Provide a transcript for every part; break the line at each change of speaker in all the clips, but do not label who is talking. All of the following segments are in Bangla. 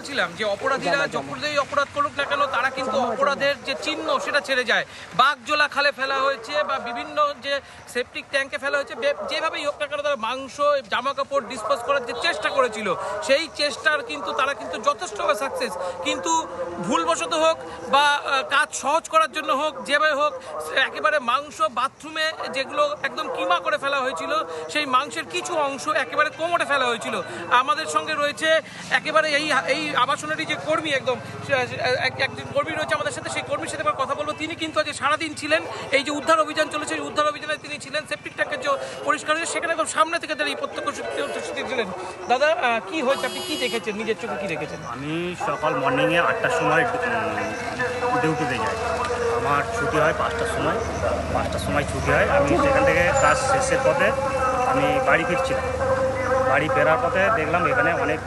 বলছিলাম যে অপরাধীরা যখনই অপরাধ করুক না কেন তারা কিন্তু অপরাধের যে চিহ্ন সেটা ছেড়ে যায়। বাগজোলা খালে ফেলা হয়েছে বা বিভিন্ন যে সেপটিক ট্যাঙ্কে ফেলা হয়েছে, যেভাবেই হোক না কেন তারা মাংস জামা কাপড় ডিসপোজ করার যে চেষ্টা করেছিল সেই চেষ্টার কিন্তু তারা কিন্তু যথেষ্টভাবে সাকসেস। কিন্তু ভুলবশত হোক বা কাজ সহজ করার জন্য হোক, যেভাবে হোক একেবারে মাংস বাথরুমে যেগুলো একদম কিমা করে ফেলা হয়েছিল সেই মাংসের কিছু অংশ একেবারে কোমরে ফেলা হয়েছিল। আমাদের সঙ্গে রয়েছে একেবারে এই আবাসনেরই যে কর্মী, একদম একজন কর্মী রয়েছে আমাদের সাথে, সেই কর্মীর সাথে কথা বলবো। তিনি কিন্তু আজ সারাদিন ছিলেন, এই যে উদ্ধার অভিযান চলেছে এই উদ্ধার অভিযানে তিনি ছিলেন। সেপটিক ট্যাঙ্কের যে পরিষ্কার হয়েছে সেখানে একদম সামনে থেকে দাঁড়িয়ে প্রত্যক্ষ ছিলেন। দাদা কি হয়েছে, আপনি কি দেখেছেন, নিজের চোখে কি দেখেছেন?
আমি সকাল মর্নিংয়ে 8টার সময় ডিউটিতে যাই। আমার ছুটি হয় 5টার সময়। 5টার সময় ছুটি হয়। আমি সেখান থেকে কাজ শেষের পথে আমি বাড়ি ফিরছিলাম। বাড়ি ফেরার পথে দেখলাম এখানে অনেক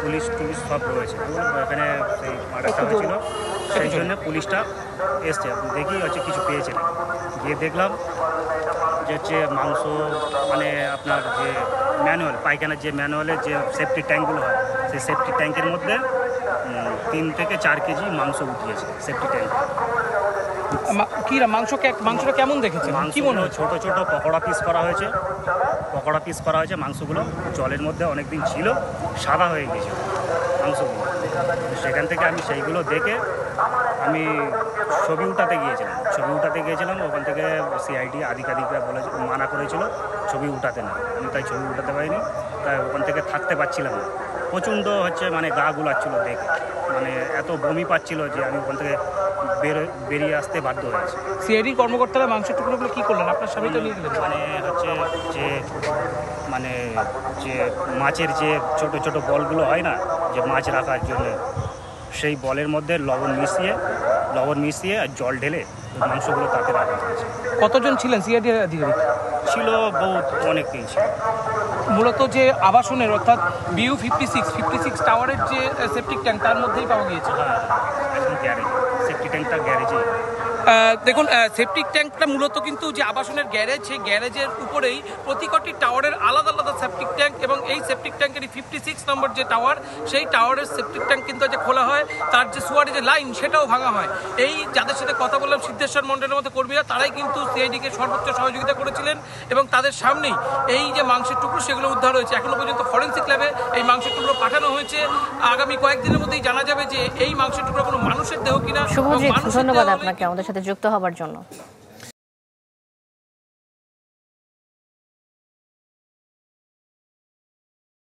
পুলিশ সব রয়েছে। এখানে সেই মার্ডারটা হয়েছিল, সেই জন্য পুলিশটা এসছে। দেখি কিছু পেয়েছে না। গিয়ে দেখলাম যে মাংস, মানে আপনার যে ম্যানুয়াল পায়খানার যে ম্যানুয়ালের যে সেফটি ট্যাঙ্কগুলো হয় সেই সেফটি ট্যাঙ্কের মধ্যে 3 থেকে 4 কেজি মাংস উঠিয়েছে সেফটি ট্যাঙ্কে।
মাংসটা কেমন দেখেছেন? কি মনে হয়?
ছোট ছোট পকোড়া পিস করা হয়েছে। মাংসগুলো জলের মধ্যে অনেকদিন ছিল, সাদা হয়ে গেছে মাংসগুলো। সেখান থেকে আমি সেইগুলো দেখে আমি ছবি উঠাতে গিয়েছিলাম। ওখান থেকে সিআইডি আধিকারিকরা মানা করেছিল ছবি উঠাতে না। আমি তাই ছবি উঠাতে পারিনি, তাই ওখান থেকে থাকতে পারছিলাম না। প্রচণ্ড মানে গা গুলাচ্ছিল দেখে, মানে এত বমি পাচ্ছিল যে আমি ওখান থেকে বেরিয়ে আসতে বাধ্য হয়েছি।
সিআইডি কর্মকর্তারা মাংসের টুকরোগুলো কি করলেন? আপনার স্বামী তো নিয়ে গেলেন।
যে মাছের যে ছোট ছোট বলগুলো হয় না, যে মাছ রাখার জন্য, সেই বলের মধ্যে লবণ মিশিয়ে আর জল ঢেলে মাংসগুলো তাতে রাখা হয়েছে।
কতজন ছিলেন সিআইডি আধিকারিক?
ছিল অনেকেই ছিল।
মূলত যে আবাসনের অর্থাৎ BU 56 টাওয়ারের যে সেপটিক ট্যাঙ্ক তার মধ্যেই পাওয়া গিয়েছে।
হ্যাঁ, একদম গ্যারেজ, সেপটিক ট্যাঙ্কটা গ্যারেজে।
দেখুন, সেপটিক ট্যাঙ্কটা মূলত কিন্তু যে আবাসনের গ্যারেজ, সেই গ্যারেজের উপরেই প্রতিটি টাওয়ারের আলাদা আলাদা সেপটিক ট্যাঙ্ক, এবং এই সেপটিক ট্যাঙ্কেরই 56 নম্বর যে টাওয়ার, সেই টাওয়ারের সেপটিক ট্যাঙ্ক কিন্তু যে খোলা হয়, তার যে সুয়ারের যে লাইন সেটাও ভাঙা হয়। এই যাদের সাথে কথা বললাম সিদ্ধেশ্বর মণ্ডলের মতো কর্মীরা, তারাই কিন্তু সিআইডিকে সর্বোচ্চ সহযোগিতা করেছিলেন এবং তাদের সামনেই এই যে মাংসের টুকরো সেগুলো উদ্ধার হয়েছে। এখনো পর্যন্ত ফরেন্সিক ল্যাবে এই মাংসের টুকরো পাঠানো হয়েছে। আগামী কয়েকদিনের মধ্যেই জানা যাবে যে এই মাংসের টুকরো কোনো মানুষের দেহ কিনা।
শুভজিৎ, ধন্যবাদ আপনাকে আমাদের সাথে যুক্ত হবার জন্য।